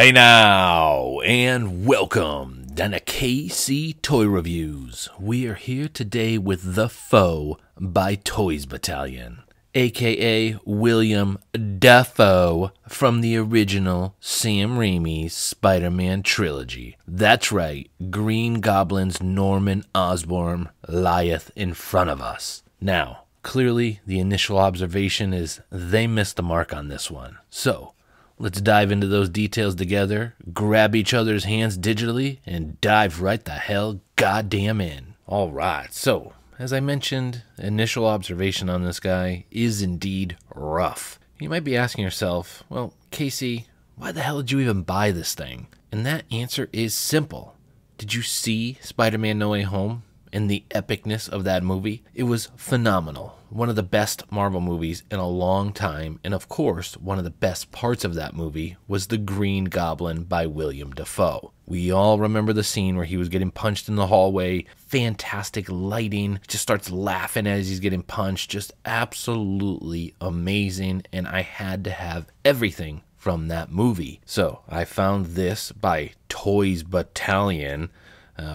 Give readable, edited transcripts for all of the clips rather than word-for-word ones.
Hey now, and welcome down to KC Toy Reviews. We are here today with Dafoe by Toys Battalion, aka William Dafoe from the original Sam Raimi's Spider-Man trilogy. That's right, Green Goblin's Norman Osborn lieth in front of us. Now, clearly the initial observation is they missed the mark on this one. So, let's dive into those details together, grab each other's hands digitally, and dive right the hell goddamn in. Alright, so, as I mentioned, initial observation on this guy is indeed rough. You might be asking yourself, well, Casey, why the hell did you even buy this thing? And that answer is simple. Did you see Spider-Man No Way Home? And the epicness of that movie? It was phenomenal. One of the best Marvel movies in a long time, and of course, one of the best parts of that movie was The Green Goblin by William Dafoe. We all remember the scene where he was getting punched in the hallway, fantastic lighting, just starts laughing as he's getting punched, just absolutely amazing, and I had to have everything from that movie. So, I found this by Toys Battalion.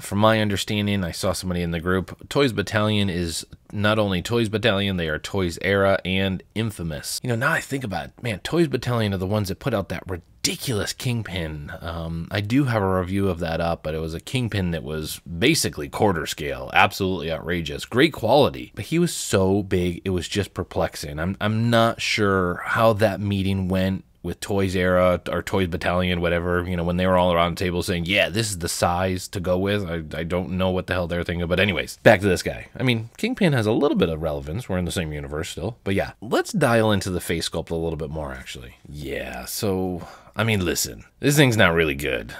From my understanding, I saw somebody in the group, Toys Battalion is not only Toys Battalion, they are Toys Era and Infamous. You know, now I think about it, man, Toys Battalion are the ones that put out that ridiculous Kingpin. I do have a review of that up, but it was a Kingpin that was basically quarter scale, absolutely outrageous, great quality, but he was so big, it was just perplexing. I'm not sure how that meeting went with Toys Era or Toys Battalion, whatever, you know, when they were all around the table saying, yeah, this is the size to go with. I don't know what the hell they're thinking, but anyways, back to this guy. I mean, Kingpin has a little bit of relevance. We're in the same universe still, but yeah, let's dial into the face sculpt a little bit more, actually. Yeah, so, I mean, listen, this thing's not really good.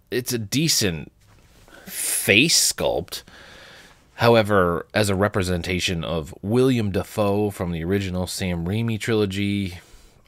It's a decent face sculpt. However, as a representation of William Dafoe from the original Sam Raimi trilogy,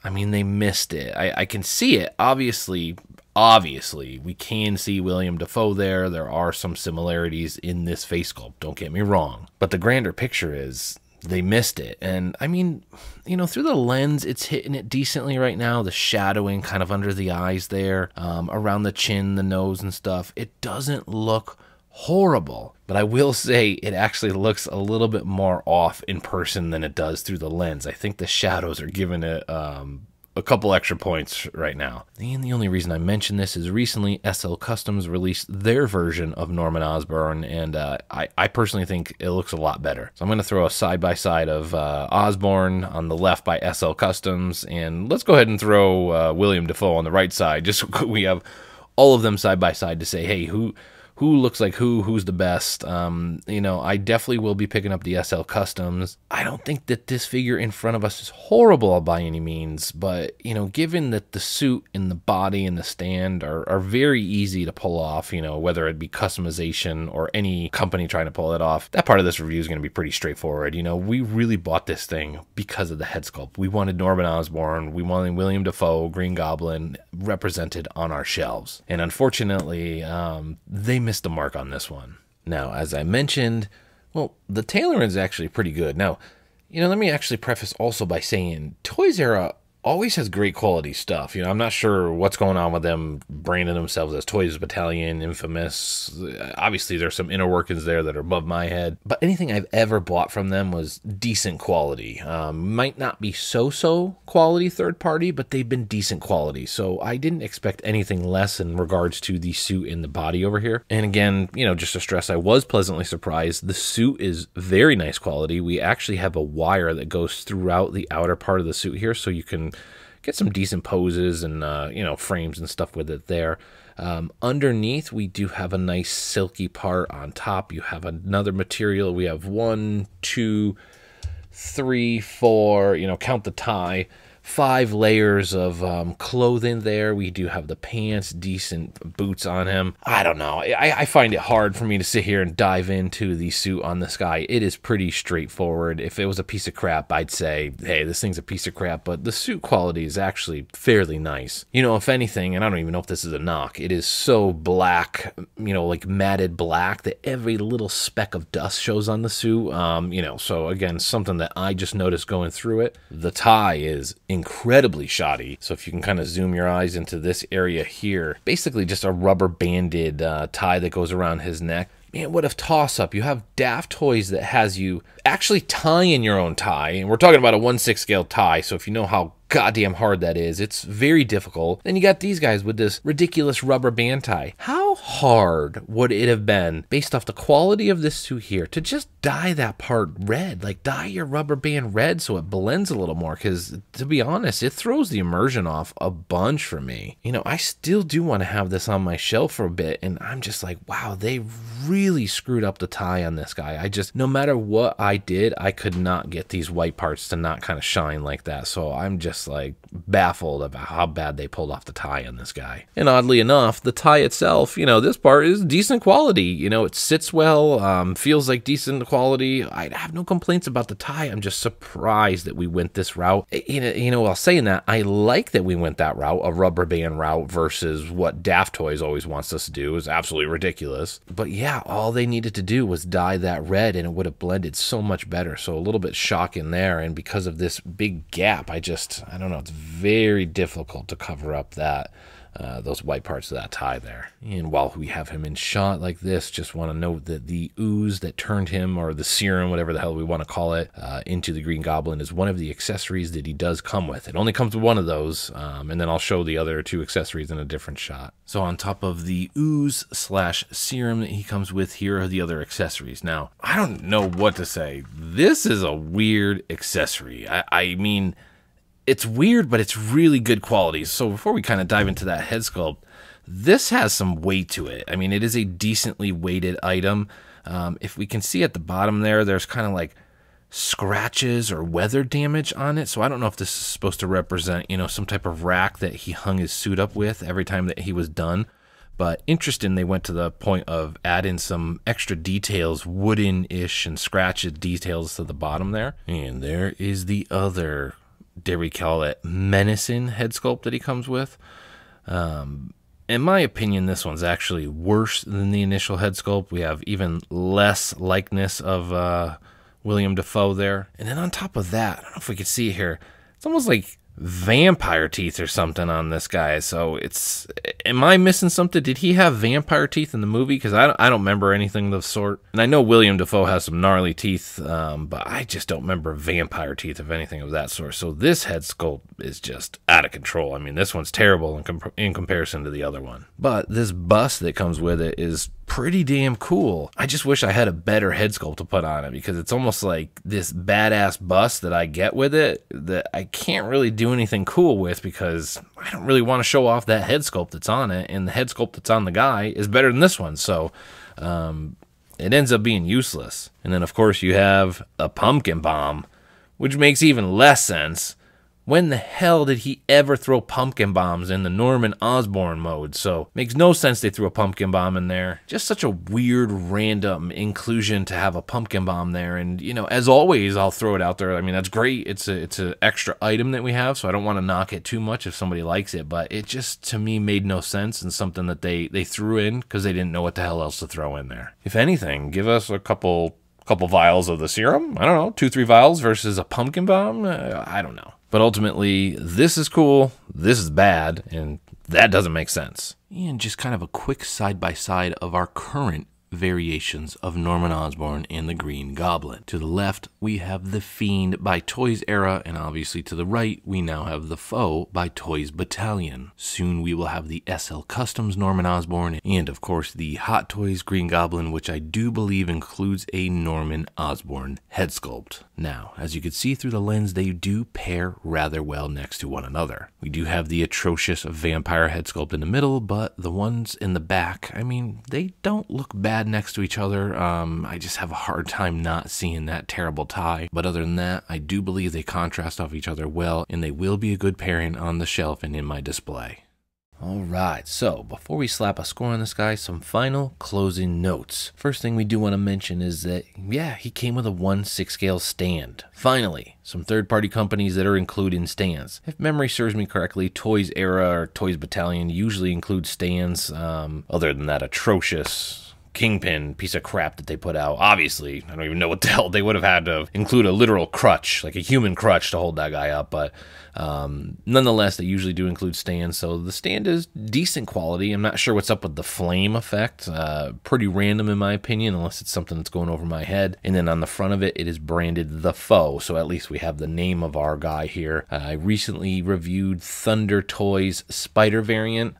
I mean, they missed it. I can see it. Obviously, we can see William Dafoe there. There are some similarities in this face sculpt, don't get me wrong. But the grander picture is they missed it. And, I mean, you know, through the lens, it's hitting it decently right now. The shadowing kind of under the eyes there, around the chin, the nose and stuff. It doesn't look horrible, but I will say it actually looks a little bit more off in person than it does through the lens. I think the shadows are giving it a couple extra points right now. And the only reason I mention this is recently SL Customs released their version of Norman Osborn, and I personally think it looks a lot better. So I'm going to throw a side-by-side of Osborn on the left by SL Customs, and let's go ahead and throw William Dafoe on the right side, just so we have all of them side-by-side to say, hey, who looks like who's the best. You know, I definitely will be picking up the SL Customs. I don't think that this figure in front of us is horrible by any means, but, you know, given that the suit and the body and the stand are very easy to pull off, you know, whether it be customization or any company trying to pull it off, that part of this review is going to be pretty straightforward. You know, we really bought this thing because of the head sculpt. We wanted Norman Osborn, we wanted William Dafoe, Green Goblin, represented on our shelves. And unfortunately, they missed the mark on this one. Now, as I mentioned, well, the tailoring is actually pretty good. Now, you know, let me actually preface also by saying Toys Era always has great quality stuff. You know, I'm not sure what's going on with them branding themselves as Toys Battalion, Infamous. Obviously, there's some inner workings there that are above my head. But anything I've ever bought from them was decent quality. Might not be so quality third party, but they've been decent quality. So I didn't expect anything less in regards to the suit and the body over here. And again, you know, just to stress, I was pleasantly surprised. The suit is very nice quality. We actually have a wire that goes throughout the outer part of the suit here, so you can get some decent poses and, you know, frames and stuff with it there. Underneath, we do have a nice silky part. On top, you have another material. We have 1, 2, 3, 4, you know, count the tie. 5 layers of clothing there. We do have the pants, decent boots on him. I don't know. I find it hard for me to sit here and dive into the suit on this guy. It is pretty straightforward. If it was a piece of crap, I'd say, hey, this thing's a piece of crap, but the suit quality is actually fairly nice. You know, if anything, and I don't even know if this is a knock, it is so black, you know, like matted black, that every little speck of dust shows on the suit. You know, so again, something that I just noticed going through it. The tie is incredibly shoddy. So if you can kind of zoom your eyes into this area here, basically just a rubber banded tie that goes around his neck. Man, what a toss-up. You have Daft Toys that has you actually tying your own tie, and we're talking about a 1/6 scale tie, so if you know how goddamn hard that is, it's very difficult. Then you got these guys with this ridiculous rubber band tie. How hard would it have been, based off the quality of this suit here, to just dye that part red? Like, dye your rubber band red so it blends a little more, because to be honest, it throws the immersion off a bunch for me. You know, I still do want to have this on my shelf for a bit, and I'm just like, wow, they really screwed up the tie on this guy. No matter what I did, I could not get these white parts to not kind of shine like that. So I'm just like baffled about how bad they pulled off the tie on this guy. And oddly enough, the tie itself, you know, this part is decent quality. You know, it sits well, feels like decent quality. I have no complaints about the tie. I'm just surprised that we went this route. You know, while saying that, I like that we went that route, a rubber band route, versus what Daft Toys always wants us to do. Is absolutely ridiculous. But yeah, all they needed to do was dye that red and it would have blended so much better. So a little bit shocking there. And because of this big gap, I don't know, it's very difficult to cover up that those white parts of that tie there. And while we have him in shot like this, just want to note that the ooze that turned him, or the serum, whatever the hell we want to call it, into the Green Goblin is one of the accessories that he does come with. It only comes with one of those, and then I'll show the other two accessories in a different shot. So on top of the ooze slash serum that he comes with, here are the other accessories. Now, I don't know what to say. This is a weird accessory. I mean, it's weird, but it's really good quality. So before we kind of dive into that head sculpt, this has some weight to it. I mean, it is a decently weighted item. If we can see at the bottom there, there's kind of like scratches or weather damage on it. So I don't know if this is supposed to represent, you know, some type of rack that he hung his suit up with every time that he was done. But interesting, they went to the point of adding some extra details, wooden-ish and scratched details to the bottom there. And there is the other, dare we call it, menacing head sculpt that he comes with. In my opinion, this one's actually worse than the initial head sculpt. We have even less likeness of William Dafoe there. And then on top of that, I don't know if we could see here, it's almost like vampire teeth or something on this guy. So it's, am I missing something? Did he have vampire teeth in the movie? Because I don't remember anything of the sort. And I know William Dafoe has some gnarly teeth, but I just don't remember vampire teeth of anything of that sort. So this head sculpt is just out of control. I mean, this one's terrible in comparison to the other one. But this bust that comes with it is pretty damn cool. I just wish I had a better head sculpt to put on it, because it's almost like this badass bust that I get with it that I can't really do anything cool with, because I don't really want to show off that head sculpt that's on it, and the head sculpt that's on the guy is better than this one. So it ends up being useless. And then of course you have a pumpkin bomb, which makes even less sense. When the hell did he ever throw pumpkin bombs in the Norman Osborn mode? So makes no sense they threw a pumpkin bomb in there. Just such a weird random inclusion to have a pumpkin bomb there. And you know, as always, I'll throw it out there. I mean, that's great. It's an extra item that we have, so I don't want to knock it too much if somebody likes it, but it just to me made no sense, and something that they threw in because they didn't know what the hell else to throw in there. If anything, give us a couple vials of the serum. I don't know, 2-3 vials versus a pumpkin bomb. I don't know. But ultimately, this is cool, this is bad, and that doesn't make sense. And just kind of a quick side-by-side of our current variations of Norman Osborn and the Green Goblin. To the left, we have the Fiend by Toys Era, and obviously to the right, we now have the Foe by Toys Battalion. Soon we will have the SL Customs Norman Osborn, and of course the Hot Toys Green Goblin, which I do believe includes a Norman Osborn head sculpt. Now, as you can see through the lens, they do pair rather well next to one another. We do have the atrocious vampire head sculpt in the middle, but the ones in the back, I mean, they don't look bad next to each other. I just have a hard time not seeing that terrible tie. But other than that, I do believe they contrast off each other well, and they will be a good pairing on the shelf and in my display. Alright, so before we slap a score on this guy, some final closing notes. First thing we do want to mention is that, yeah, he came with a 1/6 scale stand. Finally, some third-party companies that are including stands. If memory serves me correctly, Toys Era or Toys Battalion usually include stands, other than that atrocious Kingpin piece of crap that they put out. Obviously, I don't even know what the hell they would have had to include a literal crutch, like a human crutch to hold that guy up, but nonetheless, they usually do include stands, so the stand is decent quality. I'm not sure what's up with the flame effect. Pretty random in my opinion, unless it's something that's going over my head. And then on the front of it, it is branded Dafoe, so at least we have the name of our guy here. I recently reviewed Thunder Toys Spider variant.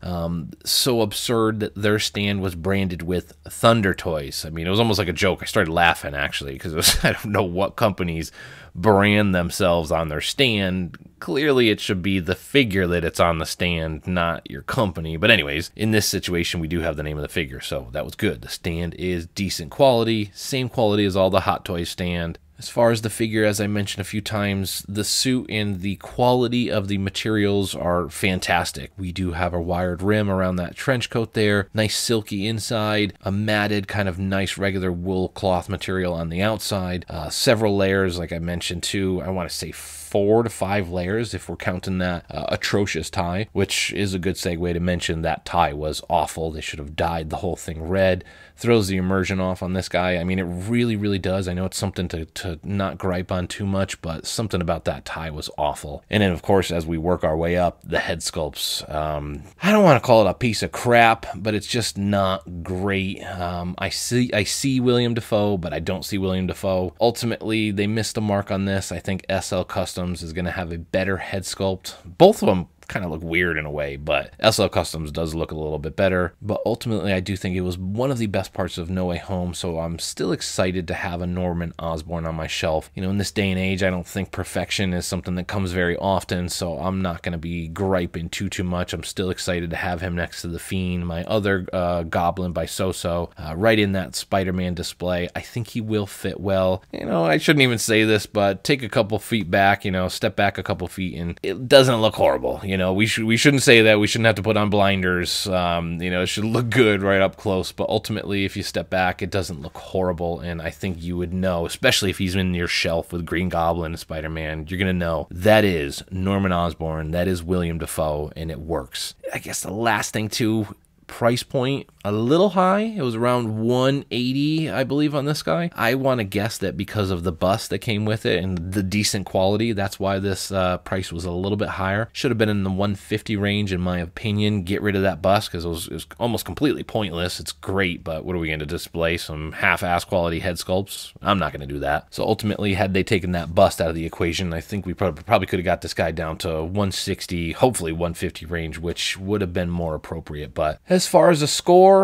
So absurd that their stand was branded with Thunder Toys. I mean, it was almost like a joke. I started laughing, actually, because I don't know what companies brand themselves on their stand. Clearly, it should be the figure that it's on the stand, not your company. But anyways, in this situation, we do have the name of the figure, so that was good. The stand is decent quality, same quality as all the Hot Toys stand. As far as the figure, as I mentioned a few times, the suit and the quality of the materials are fantastic. We do have a wired rim around that trench coat there, nice silky inside, a matted kind of nice regular wool cloth material on the outside, several layers like I mentioned too. I want to say 4 to 5 layers if we're counting that atrocious tie, which is a good segue to mention that tie was awful. They should have dyed the whole thing red. Throws the immersion off on this guy. I mean, it really, really does. I know it's something to not gripe on too much, but something about that tie was awful. And then, of course, as we work our way up, the head sculpts. I don't want to call it a piece of crap, but it's just not great. I see William Dafoe, but I don't see William Dafoe. Ultimately, they missed the mark on this. I think SL Customs is going to have a better head sculpt. Both of them kind of look weird in a way, but SL Customs does look a little bit better. But ultimately, I do think it was one of the best parts of No Way Home, so I'm still excited to have a Norman Osborn on my shelf. You know, in this day and age, I don't think perfection is something that comes very often, so I'm not going to be griping too much. I'm still excited to have him next to the Fiend, my other Goblin by So-So, right in that Spider-Man display. I think he will fit well. You know, I shouldn't even say this, but take a couple feet back, you know, step back a couple feet, and it doesn't look horrible. You know, we shouldn't say that. We shouldn't have to put on blinders. You know, it should look good right up close. But ultimately, if you step back, it doesn't look horrible. And I think you would know, especially if he's in your shelf with Green Goblin and Spider-Man, you're going to know that is Norman Osborn. That is William Dafoe, and it works. I guess the last thing, too, price point a little high. It was around $180, I believe, on this guy. I want to guess that because of the bust that came with it and the decent quality, that's why this price was a little bit higher. Should have been in the $150 range, in my opinion. Get rid of that bust because it was almost completely pointless. It's great, but what are we going to display? Some half-ass quality head sculpts? I'm not going to do that. So ultimately, had they taken that bust out of the equation, I think we probably could have got this guy down to $160, hopefully $150 range, which would have been more appropriate. But as far as a score,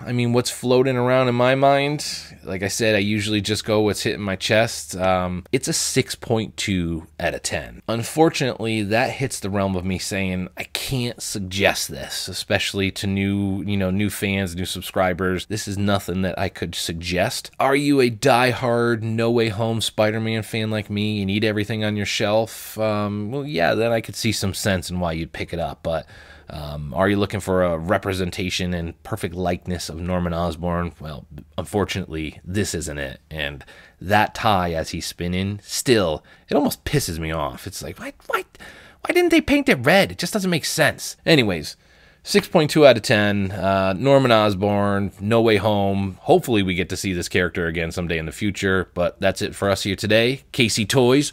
I mean, what's floating around in my mind, like I said, I usually just go what's hitting my chest. It's a 6.2 out of 10. Unfortunately, that hits the realm of me saying I can't suggest this, especially to new fans, new subscribers. This is nothing that I could suggest. Are you a diehard No Way Home Spider-Man fan like me? You need everything on your shelf? Well, yeah, then I could see some sense in why you'd pick it up, but are you looking for a representation and perfect likeness of Norman Osborn? Well, unfortunately, this isn't it. And that tie as he's spinning, still, it almost pisses me off. It's like, why didn't they paint it red? It just doesn't make sense. Anyways, 6.2 out of 10. Norman Osborn, No Way Home. Hopefully we get to see this character again someday in the future. But that's it for us here today. KC Toys,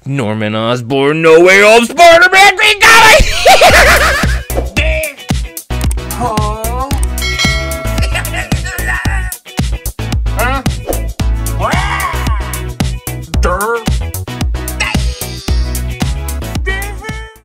Norman Osborn, No Way Home, Spider-Man, Green Goblin!